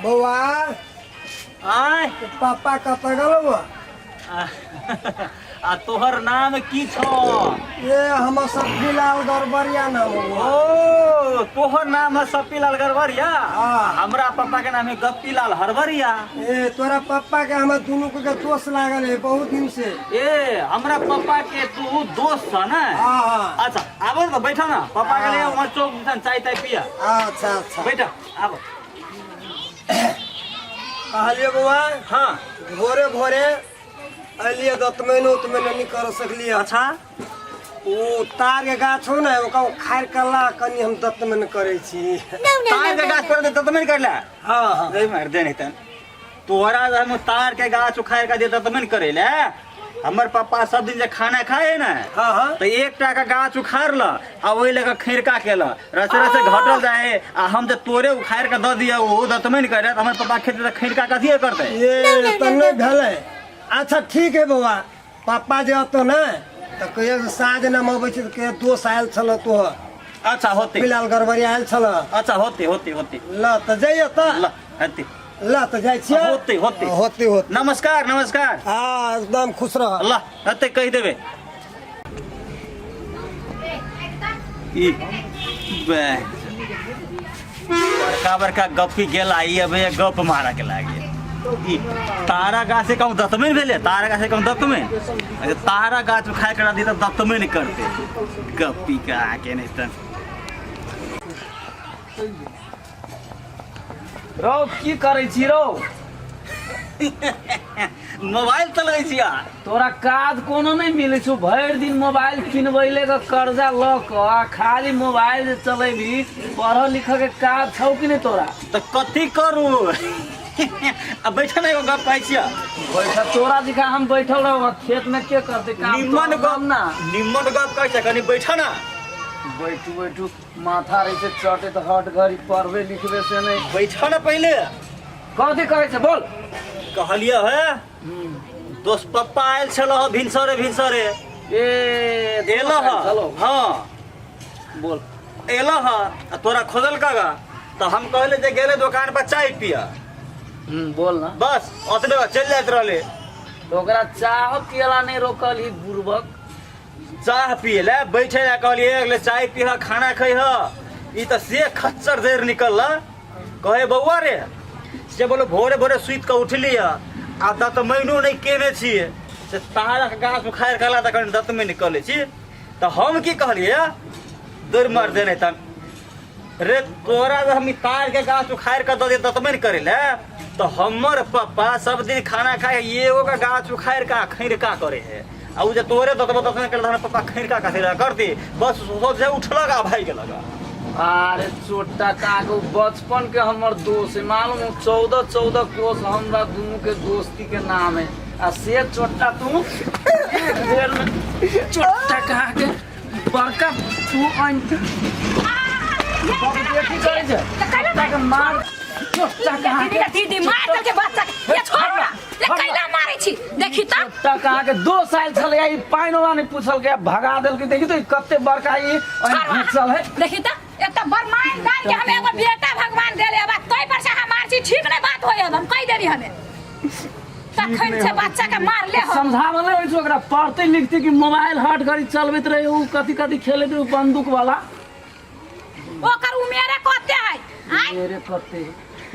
बउआ आय पापा कत गलो आ तोहर नाम की छो? ये हम सफीलाल गड़बड़िया नाम हुआ। ओ तोहर नाम है सप्पीलाल गड़बड़िया। हाँ। हमरा पापा के नाम है गप्पीलाल हरबरिया। ए तोरा पापा के हम दोनों के दोस्त लागल है बहुत दिन से। ए हमरा पापा के तू दोस्त छ ना? हाँ। अच्छा आबो तो बैठो ना, पापा के लिए वहाँ चौक में चाय ताय पिया। अच्छा अच्छा बैठो आबो। कहलिए बउआ हाँ भोरे भोरे अलिए दतमैन उतमैन नहीं कर सकलिए। अच्छा वो तार के गाछ हो ना ओका खार कला कनी हम दतमैन करे छी। तार के गाछ पर दे तमन कर ले। हाँ हाँ दे मार दे नहीं तन तोहरा हम तार के गाछ उखाड़ के दे तमन करे ले। हमर पापा सब दिन जे खाना खाए ना हाँ हाँ तो एक टा का गाछ उखाड़ ल आ वही लगा खिरका केला रसे रसे घटल जाए आ हम जे तोरे उखाड़ के द दिया वो दतमन करे हमर पापा खेती त खिरका कथी करते? ये तन्ने भेले। अच्छा ठीक है बउआ पापा जे अतो ना तो कहिए साँझ न अबै छै के दोस्त आयल छल तोहर। अच्छा होते फिलहाल गड़बड़ी आयल छल। अच्छा होते होते होते ल त जाइए त ल होते ल त जाइ छियै। होते होते होते होते नमस्कार नमस्कार। हाँ एकदम खुश रह। ल होते कह देबे। ई बे बड़का बड़का गप्पी गेल आई अबे गप मारा के लागे। ई तारा गाछ से कहूँ दतमन भेले, तारा गाछ से कहूँ दतमन। अरे तारा गाछ उखाड़ कर दी तो दतमन करते गप्पी का आके नहीं तन। रो की करे छी रो? मोबाइल चलबै छिया। तोरा काज कोनो नहीं मिले छो, भर दिन मोबाइल किनबैले का कर्जा ल क खाली मोबाइल चलेबी, पढ़ लिख के काज छौ कि नहीं तोरा? तो कथी करू? अब बैठा नहीं गप कहै छिया। बैठा तोरा दिखा हम बैठल रहो खेत में के करते काम? निम्मन तो हम गप ना निम्मन गप कहै छ कनी बैठा ना। बैठू बैठू माथा रहे से चटे तो हट घड़ी पढ़बे लिखबे से नहीं। बैठा ना पहले। कथी करे छे बोल? कहलिए है दोस्त पप्पा आयल छलो भिनसरे भिनसरे ए एलो चलो ह। हाँ बोल। एलो ह तोरा खोजल कागा तो हम कहले जे गेले दुकान पर चाय पिया। बोल ना। बस ओतने चल जात रहले। तो ओकरा चाह पियला नहीं रोकल ही बुर्बक। चाह पिए ले बैठे ला कहलिए अगले चाय पिया खाना खै ह। ई त से खच्चर देर निकल कहे बउआ रे से बोलो भोरे भोरे सुइत के उठली आ दत महीनो नहीं केने छिए से तारा के गाछ उखाड़ कला त कनी दत में निकले छी। त हम की कहलिए दौड़ मार देने तन रे तोरा हम ई तार के गाछ उखाड़ के दे दत में करे ले तो हमर पापा सब दिन खाना खाए एगो का गाछ उखाड़ का खैरका करे है। आ उ जे तोरे दत में कर पापा खैरका का करती बस सोच से उठला का भाई के लगा। अरे छोटा कागो बचपन के हमर दोस्त है, मालूम 14 कोस हमरा दोनों के दोस्ती के नाम है। आ से छोटा तू एक देर में छोटा कहा के बड़का तू देखी करे छे छोटा के मार छोटा कहा के दीदी मार के बच्चा के ये छोड़ ले कैला मारै छी देखी त छोटा कहा के 2 साल चले आई पाइनवा नहीं पूछल के भगा देल के। देखी तो कते बड़का ई चल है। देखी त एकटा बरमान दान के हमें एगो बेटा भगवान देले बा तोय पर से हमार छी ठीक नहीं बात होय हम कह देरी हमें तखन से बच्चा के मार ले हो। समझावले होय ओकरा पढ़ते लिखते कि मोबाइल हट घड़ी चलबैत रहे उ कथी कथी खेलैत रहे बंदूक वाला। ओकर उमेरे कते है आय मेरे कते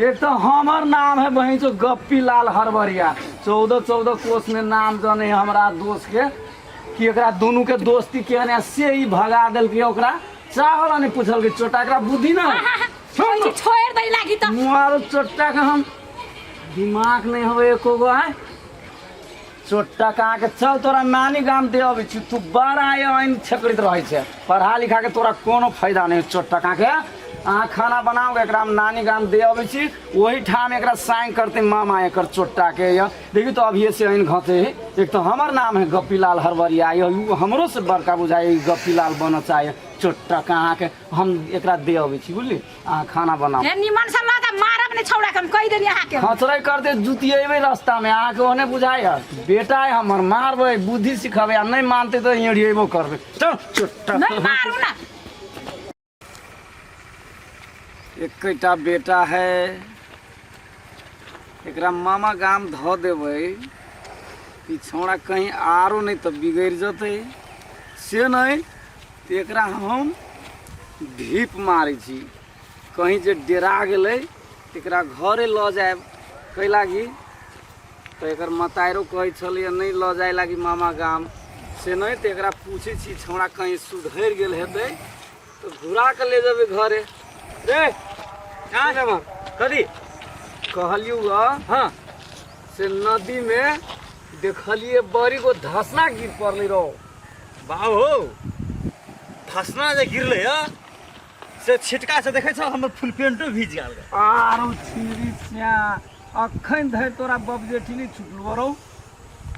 एक तो हमर नाम है बहन जो गप्पी लाल हरबरिया। 14 कोस में नाम जाने हमरा दोस्त के कि एकरा दोनों के दोस्ती के से ही भगा देल के ओकरा चाहला नहीं पूछल के छोटा एकरा बुद्धि ना छोड़ दई लागी त मारो छोटा के हम दिमाग नहीं होवे एको गो है। छोटा कहा के चल तोरा नानी गाम दे अबै छी तू बड़ा आइन छकड़ित रहे छे पढ़ा लिखा के तोरा कोनो फायदा नहीं। छोटा कहा के अहाँ खाना बनाओगे एकरा नानी गाम दे अबै छी वही ठाम एकरा साइन करते मामा एकर छोटा के या देखी तो अभी से आइन घते एक तो हमर नाम है गप्पीलाल हरबरिया हमरो से बड़का बुझाए गप्पीलाल बन चाहे। छोटा कहा के हम एकरा दे अबै छी बुझली अहाँ खाना बनाओ। ए निमन से लगा मारब ने छौड़ा के हम कह देनी अहाँ के हचरे करते जुतिएबे रास्ता में अहाँ के ओने बुझाय बेटा है हमर मारबे बुद्धि सिखाबे आ नहीं मानते तो एड़िएबो करबे। चल छोटा नहीं मारू ना एकटा बेटा है एकरा मामा गाम धो देबै कि छौड़ा कहीं आरो नहीं तो बिगड़ जते से नहीं तो एकरा हम ढीप मारै छी कहीं जे डेरा गेलै एकरा घरे ल जाए कै लागी तो एकर मतायरो कहै छलै नहीं ल जाए लागी मामा गाम से नहीं तो एकरा पूछे छी छौड़ा कहीं सुधर गेल हेतै तो घुरा के ले जेबै घरे रे हाँ लेबा कथी कहलियू हाँ से नदी में देखलिए बड़ी को धसना गिर पड़ली रहो बाबू हो धसना जे गिरले से छिटका से देखे छौ हमर फुल पेंटो भीज गेल आरो छिरी स्या अखन धरि तोरा बबजेठी नहीं छुटलो रहो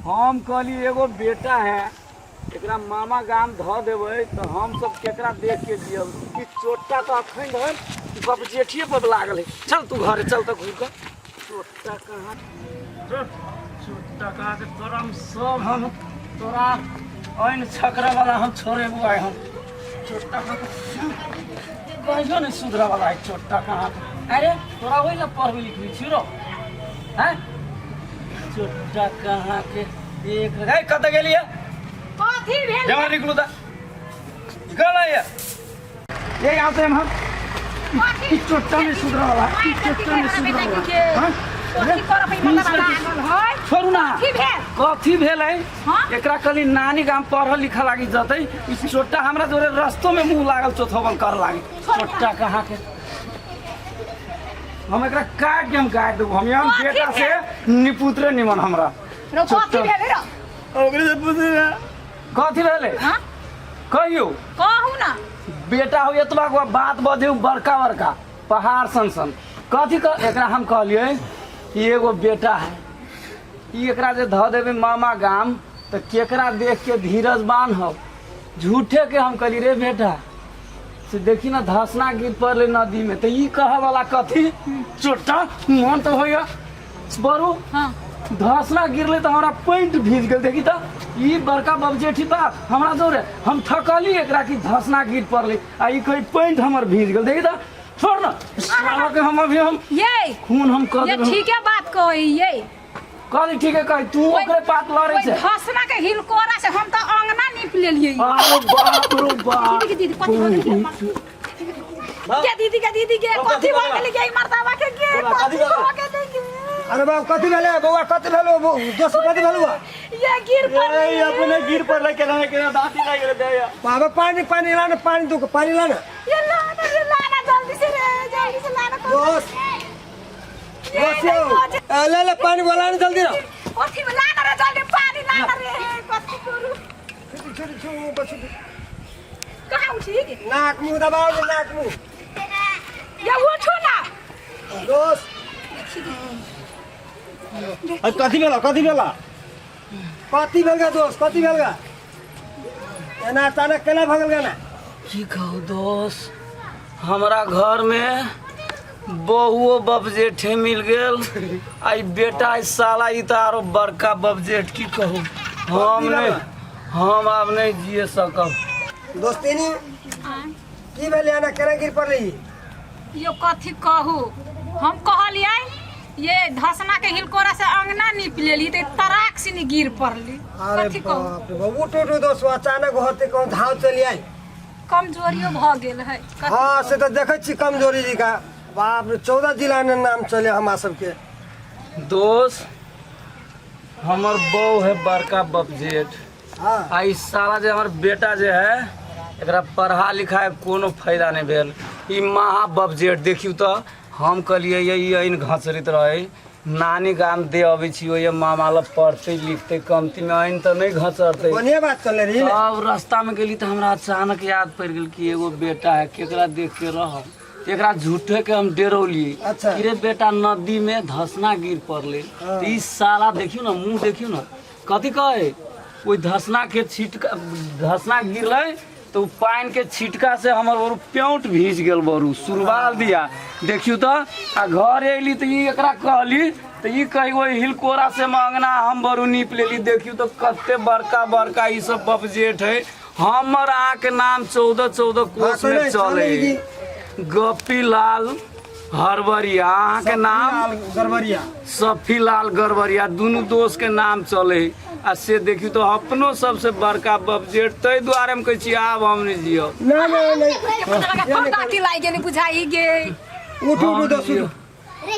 हम कहली एगो बेटा है एकरा मामा गाम धो देबै तो हम सब केकरा देख के दियब कि चोटा तो अखन धरि बबजेठिए पर लागल है चल तू घरे चल तो घूर कर चोटा कहाँ चोटा कहाँ के तोरा सब हम तोरा ऐन छकरा वाला हम छोड़े बुआ हम चोटा कहाँ कहियो नहीं सुधरा वाला है चोटा कहाँ अरे तोरा वही ना पढ़बी लिखबी छी रो हैं चोटा कहाँ के देख रे कत गेलिए कथी भेल जमा निकलू ता निकल आइए ये यहाँ से हम कथी चोटा में सुधरा वाला है चोटा में सुधरा वाला है हाँ? कथी करब ई मतलब लागल है छोड़ू ना कथी भेल कथी भेल है हाँ? एकरा कली नानी गाम पढ़ल लिखल लागी जतै इस चोटा हमरा जोरे रस्तों में मुंह लागल चोथवन कर लागी चोटा कहाँ के हम एकरा काट के हम काट देबो हम यहाँ कथी बेटा से निपुत्रे निमन हमरा रो कथी भेल रो ओकरे से पूछे ना कथी भेले हां कहियो कहू ना बेटा हो एतबा को बात बजे बड़का बड़का पहाड़ सन सन कथी कर एकरा हम कहलिए कि एगो बेटा है ई एकरा जे धऽ देबै मामा गाम तो केकरा देख के धीरज बान हो झूठे के हम कहली रे बेटा से देखी ना धसना गिर पड़ले नदी में तो ई कहे वाला कथी चोटा मन तो होया बरू हां धसना गिरले तो हमारा पैंट भीज गेल देखी तो ई बड़का बबजेठी बात हमरा जोरे हम ठकली एकरा की धसना गिर पड़ले आ ई कोई पैंट हमर भीज गेल देखी तो छोड़ ना साला के हम अभी हम ये खून हम कर ये देब ठीक है बात कही ये कहली ठीक है कही तू ओकरे पात लड़े ओइ से धसना के हिलकोरा से हम तो अंगना नीप लेलिए अरे बाप रे बाप दीदी दीदी कथी हो गेल के दीदी के कथी हो गेल के मर्दावा के कथी हो गेल अरे बाबू कथी भेले बउआ कथी भेलो दोस्त कथी भेलो ये गिर पड़ ए अपने गिर पड़ले केना दांती लाग गेले दे बाबा पानी लाना पानी दो पानी लाना ये लाना जल्दी से लाना दोस्त ले ले पानी बोला ना जल्दी ना कथी में लाना रे जल्दी पानी लाना रे कथी करू छोड़ कहाँ उठी नाक मुंह दबाओ नाक मुंह ये उठो ना दोस्त कथी भेला कथी भेल दोस्त कथी भेल एना अचानक केना भगल गा ना की कहू दोस्त हमरा घर में बहुओ बबजेठे मिल गेल आई बेटा आई साला ई तो आरो बड़का बबजेठ की कहू हम अब नहीं जिए सकब दोस्ती नी की भेले एना केना गिर पड़ली यो कथी कहू हम कहलिए ये धसना के हिलकोरा से अंगना नीप लेली तो तराक से गिर पड़ली अरे कथी कहू बाप रे बाप उठ दोस्त अचानक होते कहूँ धाव चली आई कमजोरियो भ गेल है कथी हाँ से तो देखे छी कमजोरी जी का बाप रे 14 जिला में नाम चले हमारा सबके दोस्त हमर बहू है बड़का बबजेठ हाँ आई साला जे हमर बेटा जे है एकरा पढ़ा लिखा है कोनो फायदा नहीं भेल ई महा बबजेठ देखियो तो हम कहलिए ये अइन घसरित रहे नानी गाम दे अबै छी ओए मामा ल पढ़ते लिखते कमती में अइन तो नहीं घसरते बढ़िया बात चल रही है अब रास्ता में गेली तो हमरा अचानक याद पड़ गेल कि एगो बेटा है केकरा देख के रहब एकरा झूठे के हम डेरौली अच्छा। कि रे बेटा नदी में धसना गिर पड़ले हाँ। तो ई साला देखियो ना मुंह देखियो ना कथी कहे ओइ धसना के छिटका धसना गिरले तो पानी के छिटका से हमर बरू पेंट भीज गेल बरू सुरवाल दिया देखियो तो आ घर अइली तो ई एकरा कहली तो ई कही ओइ हिलकोरा से मंगना हम बरू नीप लेली देखियो तो कते बड़का बड़का ई सब बबजेठ है हमर आँख नाम 14 कोस में चले गप्पी लाल हरबरिया अहाँ के नाम गड़बड़िया सफीलाल गरबरिया दोनों दोस्त के नाम चले आ से देखियो तो अपनो सबसे बड़का बबजेट तै दुआरे में कहै छी आब हम नहीं जियो नहीं कोन बाती लाइ गेली बुझाई गे उठू उठू दस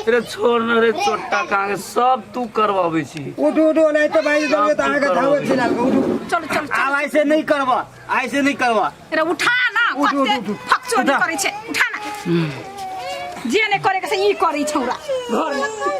रे छोड़ न रे छोटा कांगे सब तू करवावे छी उठू नहीं तो भाई देंगे तो आगे धावत छिला उठू चल चल आब ऐसे नहीं करबा ऐसे नहीं करबा रे उठा ना उठ, उठ, कते उठ। फक्चो नहीं करे छे उठा ना जे ने करे के से ई करी छौरा घर में